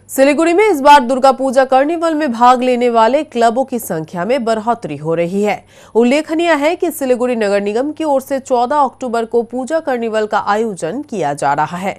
सिलीगुड़ी में इस बार दुर्गा पूजा कार्निवल में भाग लेने वाले क्लबों की संख्या में बढ़ोतरी हो रही है। उल्लेखनीय है कि सिलीगुड़ी नगर निगम की ओर से 14 अक्टूबर को पूजा कार्निवल का आयोजन किया जा रहा है।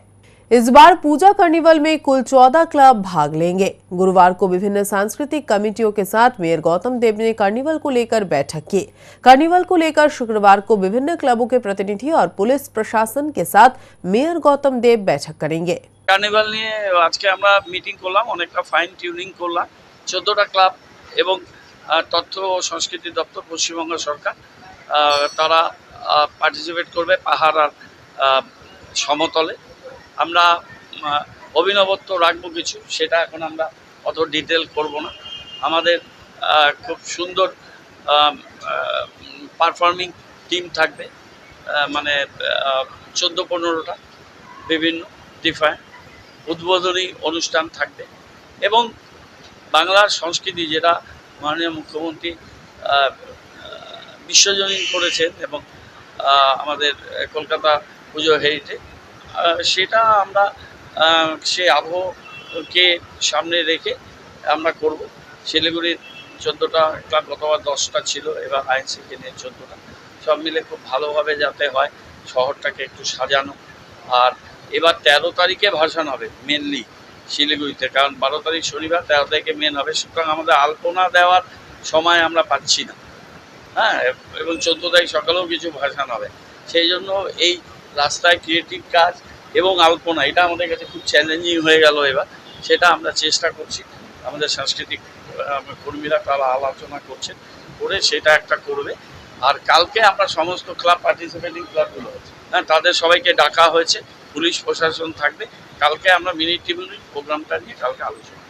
इस बार पूजा कार्निवल में कुल 14 क्लब भाग लेंगे। गुरुवार को विभिन्न सांस्कृतिक कमेटियों के साथ मेयर गौतम देव ने कार्निवल को लेकर बैठक की। कार्निवल को लेकर शुक्रवार को विभिन्न क्लबों के प्रतिनिधि और पुलिस प्रशासन के साथ मेयर गौतम देव बैठक करेंगे। कार्निवल নিয়ে আজকে আমরা মিটিং করলাম, অনেকটা ফাইন টিউনিং করলাম। 14টা ক্লাব এবং তথ্য ও সংস্কৃতি দপ্তর পশ্চিমবঙ্গ সরকার তারা পার্টিসিপেট করবে পাহাড় আর সমতলে। আমরা অভিনবত্ব রাখবো কিছু, সেটা এখন আমরা অত ডিটেল করব না। আমাদের খুব সুন্দর পারফর্মিং টিম থাকবে, মানে 14-15টা বিভিন্ন ডিফারেন্ট উদ্বোধনী অনুষ্ঠান থাকবে এবং বাংলার সংস্কৃতি যেটা মাননীয় মুখ্যমন্ত্রী বিশ্বজনীন করেছেন এবং আমাদের কলকাতা পুজো হেরিটেজ, সেটা আমরা সেই আবহকে সামনে রেখে আমরা করব। শিলিগুড়ির 14টা ক্লাব, গতবার 10টা ছিল, এবার আইএনসিকে নিয়ে 14টা, সব মিলে খুব ভালোভাবে যাতে হয় শহরটাকে একটু সাজানো। আর এবার 13 তারিখে ভাসান হবে মেনলি শিলিগুড়িতে, কারণ 12 তারিখ শনিবার, 13 তারিখে মেন হবে। সুতরাং আমাদের আলপনা দেওয়ার সময় আমরা পাচ্ছি না, হ্যাঁ, এবং 14 তারিখ সকালেও কিছু ভাসান হবে। সেই জন্য এই রাস্তায় ক্রিয়েটিভ কাজ এবং আলপনা, এটা আমাদের কাছে খুব চ্যালেঞ্জিং হয়ে গেল এবার। সেটা আমরা চেষ্টা করছি, আমাদের সাংস্কৃতিক কর্মীরা তারা আলোচনা করছেন, করে সেটা একটা করবে। আর কালকে আমরা সমস্ত ক্লাব, পার্টিসিপেটিং ক্লাবগুলো, হ্যাঁ, তাদের সবাইকে ডাকা হয়েছে, পুলিশ প্রশাসন থাকবে। কালকে আমরা মিনিট টু মিনিট প্রোগ্রামটা নিয়ে কালকে আলোচনা।